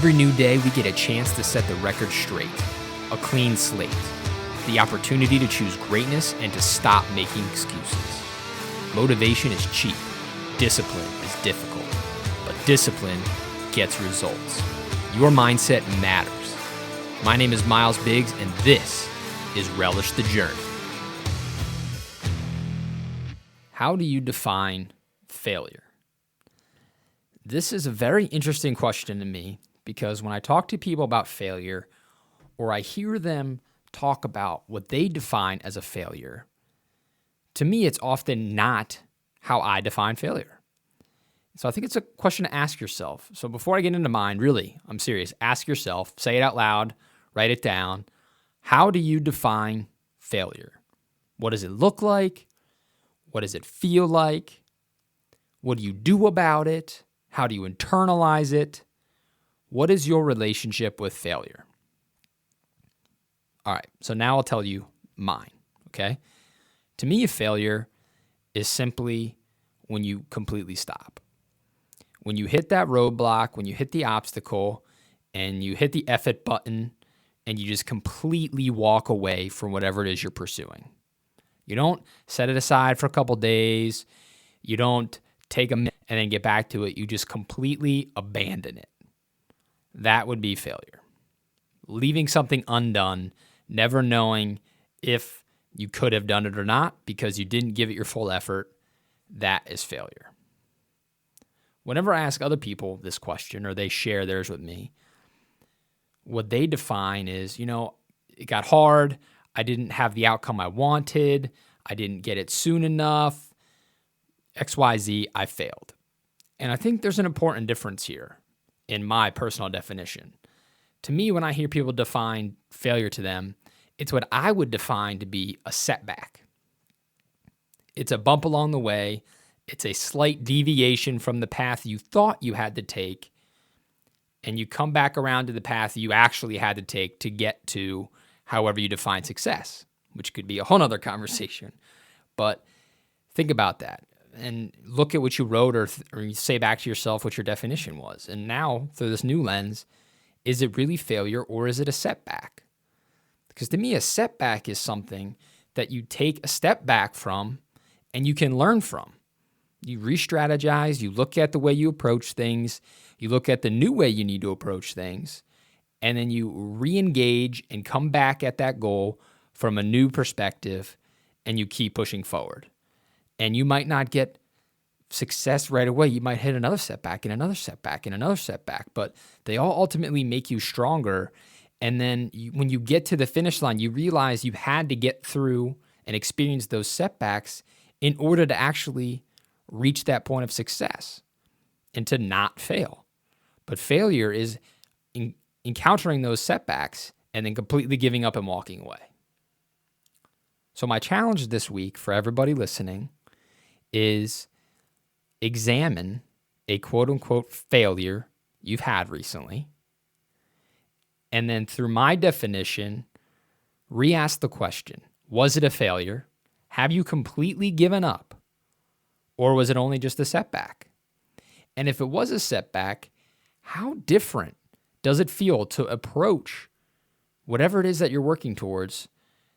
Every new day, we get a chance to set the record straight, a clean slate, the opportunity to choose greatness and to stop making excuses. Motivation is cheap, discipline is difficult, but discipline gets results. Your mindset matters. My name is Miles Biggs, and this is Relish the Journey. How do you define failure? This is a very interesting question to me because when I talk to people about failure, or I hear them talk about what they define as a failure, to me, it's often not how I define failure. So I think it's a question to ask yourself. So before I get into mine, really, I'm serious, ask yourself, say it out loud, write it down. How do you define failure? What does it look like? What does it feel like? What do you do about it? How do you internalize it? What is your relationship with failure? All right, so now I'll tell you mine, okay? To me, a failure is simply when you completely stop. When you hit that roadblock, when you hit the obstacle, and you hit the F it button, and you just completely walk away from whatever it is you're pursuing. You don't set it aside for a couple days. You don't take a minute and then get back to it. You just completely abandon it. That would be failure. Leaving something undone, never knowing if you could have done it or not because you didn't give it your full effort, that is failure. Whenever I ask other people this question or they share theirs with me, what they define is, it got hard. I didn't have the outcome I wanted. I didn't get it soon enough. XYZ, I failed. And I think there's an important difference here in my personal definition. To me, when I hear people define failure to them, it's what I would define to be a setback. It's a bump along the way. It's a slight deviation from the path you thought you had to take, and you come back around to the path you actually had to take to get to however you define success, which could be a whole nother conversation. But think about that and look at what you wrote or you say back to yourself what your definition was. And now, through this new lens, is it really failure or is it a setback? Because to me, a setback is something that you take a step back from and you can learn from. You re-strategize, you look at the way you approach things, you look at the new way you need to approach things, and then you re-engage and come back at that goal from a new perspective, and you keep pushing forward. And you might not get success right away. You might hit another setback and another setback and another setback, but they all ultimately make you stronger. And then when you get to the finish line, you realize you had to get through and experience those setbacks in order to actually reach that point of success and to not fail. But failure is encountering those setbacks and then completely giving up and walking away. So my challenge this week for everybody listening is examine a quote-unquote failure you've had recently, and then through my definition, re-ask the question, was it a failure? Have you completely given up? Or was it only just a setback? And if it was a setback, how different does it feel to approach whatever it is that you're working towards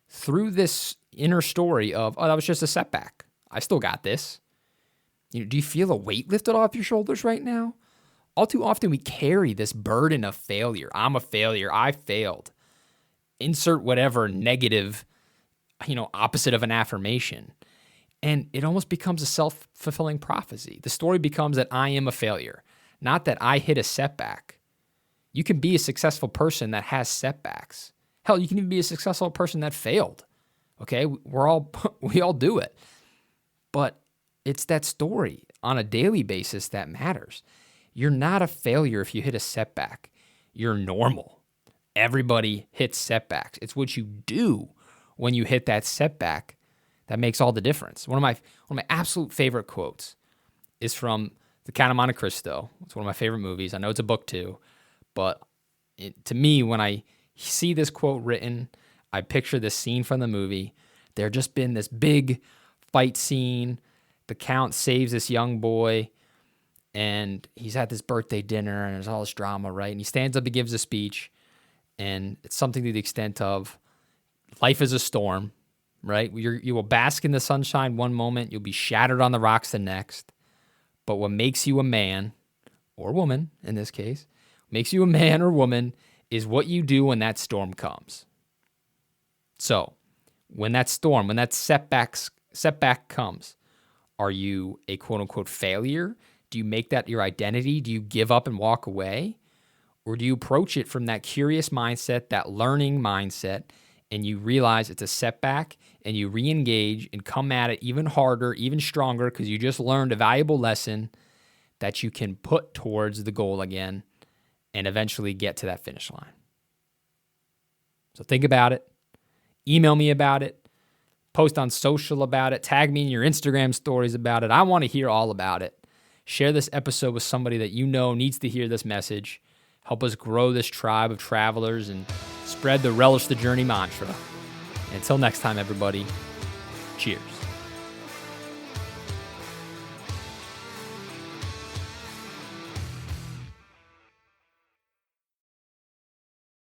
through this inner story of, oh, that was just a setback. I still got this. Do you feel a weight lifted off your shoulders right now? All too often we carry this burden of failure. I'm a failure. I failed. Insert whatever negative, opposite of an affirmation. And it almost becomes a self-fulfilling prophecy. The story becomes that I am a failure, not that I hit a setback. You can be a successful person that has setbacks. Hell, you can even be a successful person that failed. Okay, we all do it. But it's that story on a daily basis that matters. You're not a failure if you hit a setback. You're normal. Everybody hits setbacks. It's what you do when you hit that setback that makes all the difference. One of my absolute favorite quotes is from The Count of Monte Cristo. It's one of my favorite movies. I know it's a book too, but to me, when I see this quote written, I picture this scene from the movie. There just been this big fight scene. The Count saves this young boy, and he's at this birthday dinner and there's all this drama, right? And he stands up, he gives a speech, and it's something to the extent of life is a storm, right? You will bask in the sunshine one moment, you'll be shattered on the rocks the next. But what makes you a man or woman, in this case, makes you a man or woman is what you do when that storm comes. So when that storm, when that setback comes, are you a quote unquote failure? Do you make that your identity? Do you give up and walk away? Or do you approach it from that curious mindset, that learning mindset, and you realize it's a setback and you re-engage and come at it even harder, even stronger, because you just learned a valuable lesson that you can put towards the goal again and eventually get to that finish line. So think about it. Email me about it. Post on social about it. Tag me in your Instagram stories about it. I want to hear all about it. Share this episode with somebody that you know needs to hear this message. Help us grow this tribe of travelers and spread the Relish the Journey mantra. Until next time, everybody, cheers.